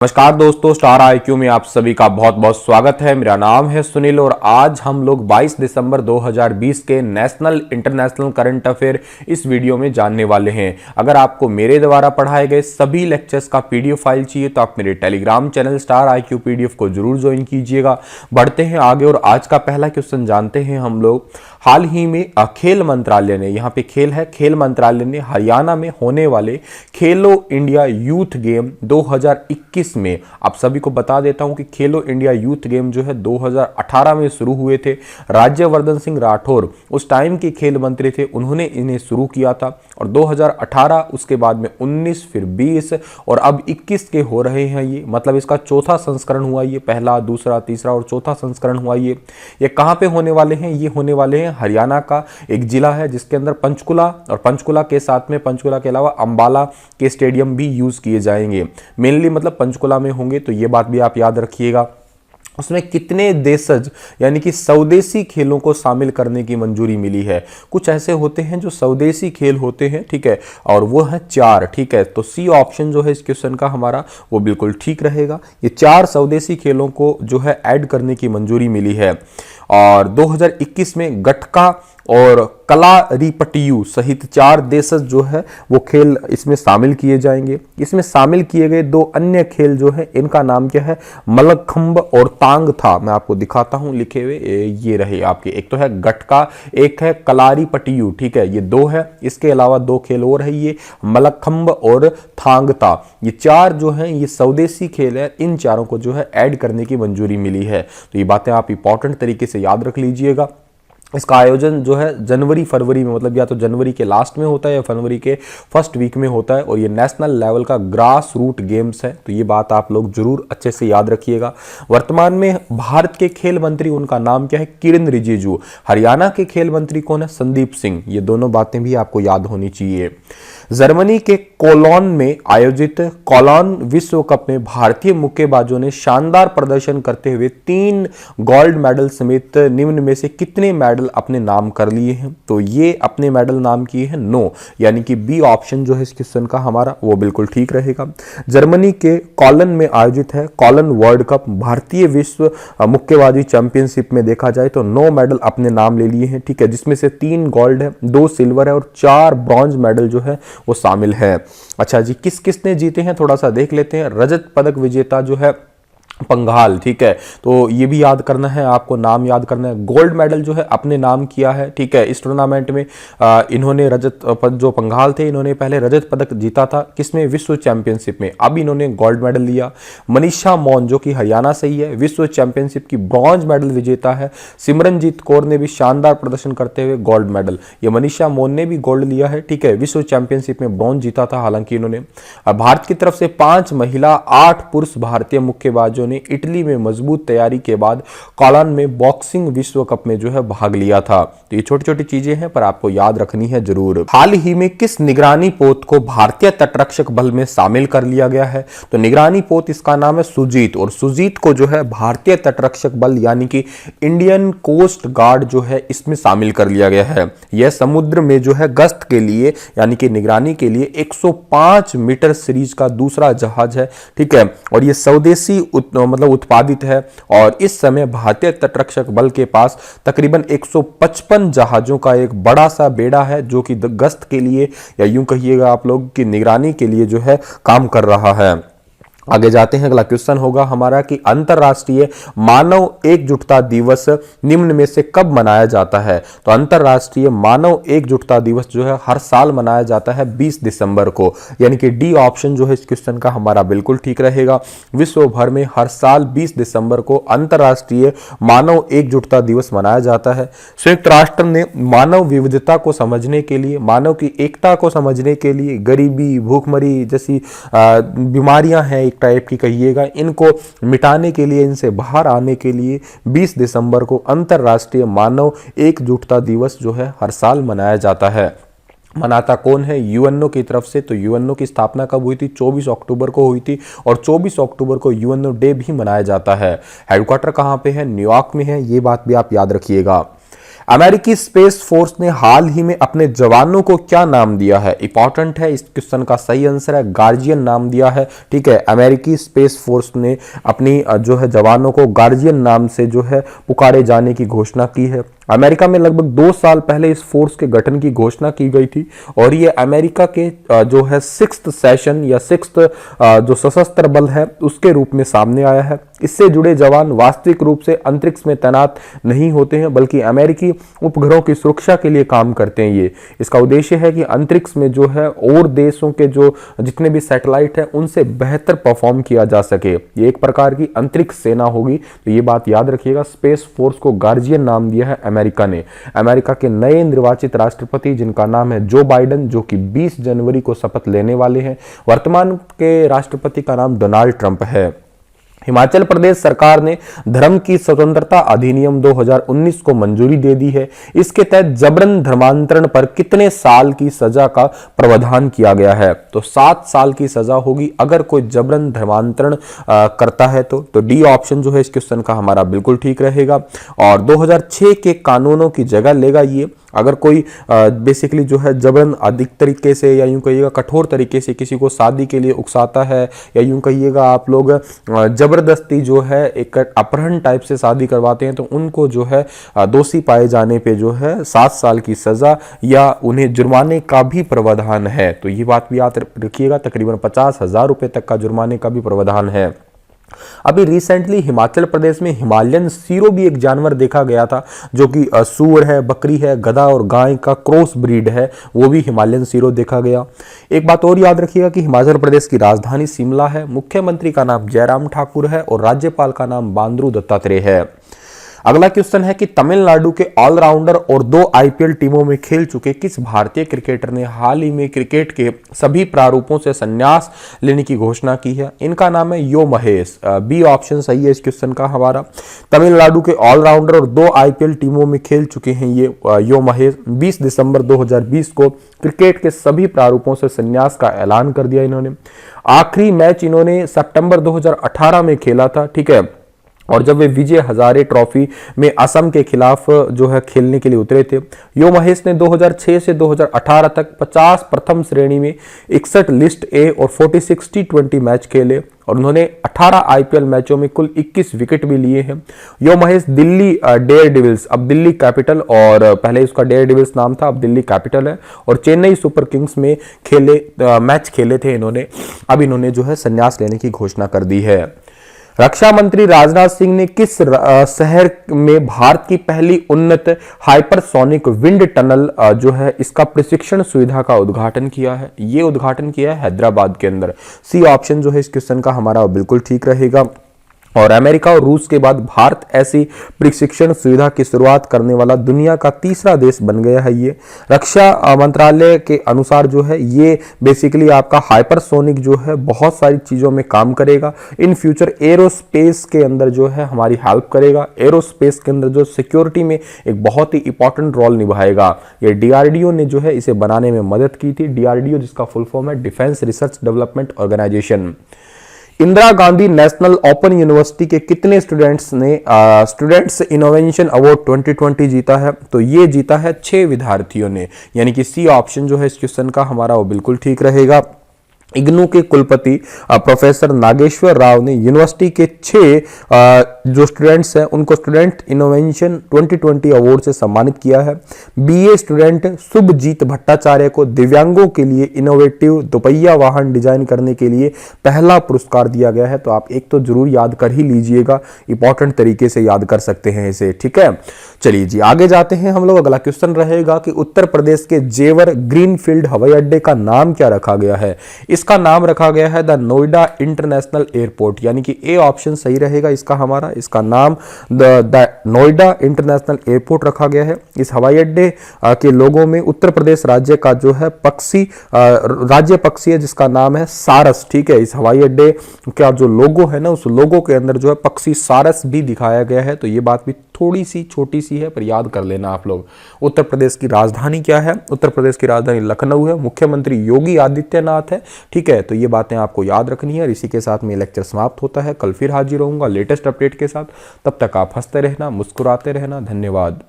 नमस्कार दोस्तों, star IQ में आप सभी का बहुत बहुत स्वागत है। मेरा नाम है सुनील और आज हम लोग 22 दिसंबर 2020 के नेशनल इंटरनेशनल करंट अफेयर इस वीडियो में जानने वाले हैं। अगर आपको मेरे द्वारा पढ़ाए गए सभी लेक्चर्स का पीडीएफ फाइल चाहिए तो आप मेरे Telegram channel star IQ PDF को जरूर ज्वाइन कीजिएगा। बढ़ते हैं आगे और आज का पहला क्वेश्चन जानते हैं हम लोग। हाल ही में खेल मंत्रालय ने, यहाँ पे खेल है, खेल मंत्रालय ने हरियाणा में होने वाले खेलो इंडिया यूथ गेम 2021 में, आप सभी को बता देता हूं कि खेलो इंडिया यूथ गेम जो है 2018 में शुरू हुए थे। राज्यवर्धन सिंह राठौर उस टाइम के खेल मंत्री थे, उन्होंने इन्हें शुरू किया था और 2018 उसके बाद में 19 फिर 20 और अब 21 के हो रहे हैं। ये मतलब इसका चौथा संस्करण हुआ, ये पहला, दूसरा, तीसरा और चौथा संस्करण हुआ। ये कहां पे होने वाले हैं? ये होने वाले हैं हरियाणा का एक जिला है जिसके अंदर पंचकुला, और पंचकुला के साथ में, पंचकुला के अलावा अंबाला के स्टेडियम भी यूज किए जाएंगे। मेनली मतलब पंचकुला में होंगे, तो ये बात भी आप याद रखिएगा। उसमें कितने देशज यानी कि स्वदेशी खेलों को शामिल करने की मंजूरी मिली है? कुछ ऐसे होते हैं जो स्वदेशी खेल होते हैं, ठीक है, और वो है 4, ठीक है। तो सी ऑप्शन जो है इस क्वेश्चन का हमारा वो बिल्कुल ठीक रहेगा। ये 4 स्वदेशी खेलों को जो है ऐड करने की मंजूरी मिली है और 2021 में गटका और कलारीपट्टू सहित 4 देशज जो है वो खेल इसमें शामिल किए जाएंगे। इसमें शामिल किए गए 2 अन्य खेल जो है इनका नाम क्या है? मलखंब और तांग था। मैं आपको दिखाता हूं लिखे हुए, ये रहे आपके, एक तो है गटका, एक है कलारीपट्टू, ठीक है, ये 2 है। इसके अलावा 2 खेल और है, ये मलखंब और थांगता। ये 4 जो है ये स्वदेशी खेल है, इन चारों को जो है ऐड करने की मंजूरी मिली है। तो ये बातें आप इंपॉर्टेंट तरीके से याद रख लीजिएगा। इसका आयोजन जो है जनवरी फरवरी में, मतलब या तो जनवरी के लास्ट में होता है या फरवरी के फर्स्ट वीक में होता है और ये नेशनल लेवल का ग्रास रूट गेम्स है। तो ये बात आप लोग जरूर अच्छे से याद रखिएगा। वर्तमान में भारत के खेल मंत्री, उनका नाम क्या है? किरण रिजिजू। हरियाणा के खेल मंत्री कौन है? संदीप सिंह। ये दोनों बातें भी आपको याद होनी चाहिए। जर्मनी के कोलोन में आयोजित कोलोन विश्व कप में भारतीय मुक्केबाजों ने शानदार प्रदर्शन करते हुए 3 गोल्ड मेडल समेत निम्न में से कितने मेडल अपने नाम कर लिए हैं? तो ये अपने मेडल नाम किए हैं 9, यानी कि बी ऑप्शन जो है इस क्वेश्चन का हमारा वो बिल्कुल ठीक रहेगा। जर्मनी के कोलोन में आयोजित है कोलोन वर्ल्ड कप, भारतीय विश्व मुक्केबाजी चैंपियनशिप में देखा जाए तो 9 मेडल अपने नाम ले लिए हैं, ठीक है, जिसमें से 3 गोल्ड है, 2 सिल्वर है और 4 ब्रॉन्ज मेडल जो है वो शामिल है। अच्छा जी, किस किसने जीते हैं थोड़ा सा देख लेते हैं। रजत पदक विजेता जो है पंघाल, ठीक है, तो ये भी याद करना है आपको, नाम याद करना है। गोल्ड मेडल जो है अपने नाम किया है, ठीक है, इस टूर्नामेंट में इन्होंने रजत पद, जो पंघाल थे, इन्होंने पहले रजत पदक जीता था किसमें? विश्व चैंपियनशिप में। अब इन्होंने गोल्ड मेडल लिया। मनीषा मौन जो कि हरियाणा से ही है, विश्व चैंपियनशिप की ब्रॉन्ज मेडल विजेता है। सिमरनजीत कौर ने भी शानदार प्रदर्शन करते हुए गोल्ड मेडल, ये मनीषा मौन ने भी गोल्ड लिया है, ठीक है, विश्व चैंपियनशिप में ब्रॉन्ज जीता था हालांकि इन्होंने। भारत की तरफ से 5 महिला 8 पुरुष भारतीय मुक्केबाजों ने इटली में मजबूत तैयारी के बाद कोलोन में बॉक्सिंग विश्व कप में जो है भाग लिया था। तो ये छोटी छोटी चीजें हैं पर आपको याद रखनी है जरूर। हाल ही में किस निगरानी पोत को भारतीय तटरक्षक बल में शामिल कर लिया गया है? तो निगरानी पोत इसका नाम है सुजीत, और सुजीत को जो है भारतीय तटरक्षक बल यानी कि इंडियन कोस्ट गार्ड जो है इसमें शामिल कर लिया गया है। यह समुद्र में जो है गश्त के लिए यानी कि निगरानी के लिए 105 मीटर सीरीज का दूसरा जहाज है, ठीक है, और ये स्वदेशी मतलब उत्पादित है और इस समय भारतीय तटरक्षक बल के पास तकरीबन 155 जहाजों का एक बड़ा सा बेड़ा है जो कि गश्त के लिए या यूं कहिएगा आप लोग की निगरानी के लिए जो है काम कर रहा है। आगे जाते हैं, अगला क्वेश्चन होगा हमारा कि अंतरराष्ट्रीय मानव एकजुटता दिवस निम्न में से कब मनाया जाता है? तो अंतरराष्ट्रीय मानव एकजुटता दिवस जो है हर साल मनाया जाता है 20 दिसंबर को, यानी कि डी ऑप्शन जो है इस क्वेश्चन का हमारा बिल्कुल ठीक रहेगा। विश्व भर में हर साल 20 दिसंबर को अंतरराष्ट्रीय मानव एकजुटता दिवस मनाया जाता है। संयुक्त राष्ट्र ने मानव विविधता को समझने के लिए, मानव की एकता को समझने के लिए, गरीबी, भूखमरी जैसी बीमारियां हैं एक टाइप की कहिएगा, इनको मिटाने के लिए, इनसे बाहर आने के लिए 20 दिसंबर को अंतरराष्ट्रीय मानव एकजुटता दिवस जो है हर साल मनाया जाता है। मनाता कौन है? यूएनओ की तरफ से। तो यूएनओ की स्थापना कब हुई थी? 24 अक्टूबर को हुई थी और 24 अक्टूबर को यूएनओ डे भी मनाया जाता है। हेडक्वार्टर कहां पे है? न्यूयॉर्क में है, ये बात भी आप याद रखिएगा। अमेरिकी स्पेस फोर्स ने हाल ही में अपने जवानों को क्या नाम दिया है? इंपॉर्टेंट है, इस क्वेश्चन का सही आंसर है गार्जियन नाम दिया है। ठीक है, अमेरिकी स्पेस फोर्स ने अपनी जो है जवानों को गार्जियन नाम से जो है पुकारे जाने की घोषणा की है। अमेरिका में लगभग 2 साल पहले इस फोर्स के गठन की घोषणा की गई थी और ये अमेरिका के जो है 6th सेशन या 6th जो सशस्त्र बल है उसके रूप में सामने आया है। इससे जुड़े जवान वास्तविक रूप से अंतरिक्ष में तैनात नहीं होते हैं, बल्कि अमेरिकी उपग्रहों की सुरक्षा के लिए काम करते हैं। ये इसका उद्देश्य है कि अंतरिक्ष में जो है और देशों के जो जितने भी सैटेलाइट हैं उनसे बेहतर परफॉर्म किया जा सके। ये एक प्रकार की अंतरिक्ष सेना होगी, तो ये बात याद रखिएगा। स्पेस फोर्स को गार्जियन नाम दिया है अमेरिका ने। अमेरिका के नए निर्वाचित राष्ट्रपति जिनका नाम है जो बाइडेन, जो कि 20 जनवरी को शपथ लेने वाले हैं। वर्तमान के राष्ट्रपति का नाम डोनाल्ड ट्रंप है। हिमाचल प्रदेश सरकार ने धर्म की स्वतंत्रता अधिनियम 2019 को मंजूरी दे दी है। इसके तहत जबरन धर्मांतरण पर कितने साल की सजा का प्रावधान किया गया है? तो 7 साल की सजा होगी अगर कोई जबरन धर्मांतरण करता है तो डी ऑप्शन जो है इस क्वेश्चन का हमारा बिल्कुल ठीक रहेगा। और 2006 के कानूनों की जगह लेगा ये। अगर कोई बेसिकली जो है जबरन अधिक तरीके से या यूं कहिएगा कठोर तरीके से किसी को शादी के लिए उकसाता है, या यूं कहिएगा आप लोग जबरदस्ती जो है एक अपहरण टाइप से शादी करवाते हैं, तो उनको जो है दोषी पाए जाने पे जो है 7 साल की सजा या उन्हें जुर्माने का भी प्रावधान है। तो ये बात भी याद रखिएगा, तकरीबन 50,000 रुपए तक का जुर्माने का भी प्रावधान है। अभी रिसेंटली हिमाचल प्रदेश में हिमालयन सीरो भी एक जानवर देखा गया था, जो कि सूअर है, बकरी है, गधा और गाय का क्रॉस ब्रीड है, वो भी हिमालयन सीरो देखा गया। एक बात और याद रखिएगा कि हिमाचल प्रदेश की राजधानी शिमला है, मुख्यमंत्री का नाम जयराम ठाकुर है और राज्यपाल का नाम बंडारू दत्तात्रेय है। अगला क्वेश्चन है कि तमिलनाडु के ऑलराउंडर और 2 आईपीएल टीमों में खेल चुके किस भारतीय क्रिकेटर ने हाल ही में क्रिकेट के सभी प्रारूपों से संन्यास लेने की घोषणा की है? इनका नाम है यो महेश। बी ऑप्शन सही है इस क्वेश्चन का हमारा। तमिलनाडु के ऑलराउंडर और 2 आईपीएल टीमों में खेल चुके हैं ये यो महेश। 20 दिसंबर 2020 को क्रिकेट के सभी प्रारूपों से संन्यास का ऐलान कर दिया इन्होंने। आखिरी मैच इन्होंने सितंबर 2018 में खेला था, ठीक है, और जब वे विजय हजारे ट्रॉफी में असम के खिलाफ जो है खेलने के लिए उतरे थे। यो महेश ने 2006 से 2018 तक 50 प्रथम श्रेणी में 61 लिस्ट ए और 46 टी20 मैच खेले और उन्होंने 18 आईपीएल मैचों में कुल 21 विकेट भी लिए हैं। यो महेश दिल्ली डेयर डेविल्स, अब दिल्ली कैपिटल, और पहले उसका डेयर डेविल्स नाम था, अब दिल्ली कैपिटल है, और चेन्नई सुपर किंग्स में मैच खेले थे इन्होंने। अब इन्होंने जो है संन्यास लेने की घोषणा कर दी है। रक्षा मंत्री राजनाथ सिंह ने किस शहर में भारत की पहली उन्नत हाइपरसोनिक विंड टनल जो है इसका प्रशिक्षण सुविधा का उद्घाटन किया है? ये उद्घाटन किया है हैदराबाद के अंदर। सी ऑप्शन जो है इस क्वेश्चन का हमारा बिल्कुल ठीक रहेगा। और अमेरिका और रूस के बाद भारत ऐसी प्रशिक्षण सुविधा की शुरुआत करने वाला दुनिया का तीसरा देश बन गया है। ये रक्षा मंत्रालय के अनुसार जो है ये बेसिकली आपका हाइपरसोनिक जो है बहुत सारी चीजों में काम करेगा। इन फ्यूचर एरोस्पेस के अंदर जो है हमारी हेल्प करेगा। एरोस्पेस के अंदर जो सिक्योरिटी में एक बहुत ही इंपॉर्टेंट रोल निभाएगा। ये डीआरडीओ ने जो है इसे बनाने में मदद की थी। डीआरडीओ जिसका फुल फॉर्म है defence research development organisation. Indira Gandhi national open university के कितने स्टूडेंट्स ने स्टूडेंट्स इनोवेशन अवार्ड 2020 जीता है? तो ये जीता है 6 विद्यार्थियों ने, यानी कि सी ऑप्शन जो है इस क्वेश्चन का हमारा वो बिल्कुल ठीक रहेगा। इग्नू के कुलपति प्रोफेसर नागेश्वर राव ने यूनिवर्सिटी के 6 जो स्टूडेंट्स हैं उनको स्टूडेंट इनोवेशन 2020 अवार्ड से सम्मानित किया है। बीए स्टूडेंट शुभजीत भट्टाचार्य को दिव्यांगों के लिए इनोवेटिव दोपहिया वाहन डिजाइन करने के लिए पहला पुरस्कार दिया गया है। तो आप एक तो जरूर याद कर ही लीजिएगा, इंपॉर्टेंट तरीके से याद कर सकते हैं इसे, ठीक है। चलिए जी आगे जाते हैं हम लोग। अगला क्वेश्चन रहेगा कि उत्तर प्रदेश के जेवर ग्रीनफील्ड हवाई अड्डे का नाम क्या रखा गया है? इसका नाम रखा गया है द नोएडा इंटरनेशनल एयरपोर्ट, यानी कि ए ऑप्शन सही रहेगा इसका हमारा। इसका नाम द नोएडा इंटरनेशनल एयरपोर्ट रखा गया है। इस हवाई अड्डे के लोगों में उत्तर प्रदेश राज्य का जो है पक्षी राज्य पक्षी है जिसका नाम है सारस, ठीक है। इस हवाई अड्डे का जो लोगो है ना, उस लोगो के अंदर जो है पक्षी सारस भी दिखाया गया है। तो ये बात भी थोड़ी सी छोटी सी है पर याद कर लेना आप लोग। उत्तर प्रदेश की राजधानी क्या है? उत्तर प्रदेश की राजधानी लखनऊ है। मुख्यमंत्री योगी आदित्यनाथ है, ठीक है। तो ये बातें आपको याद रखनी है। और इसी के साथ में लेक्चर समाप्त होता है। कल फिर हाजिर रहूंगा लेटेस्ट अपडेट के साथ। तब तक आप हंसते रहना, मुस्कुराते रहना। धन्यवाद।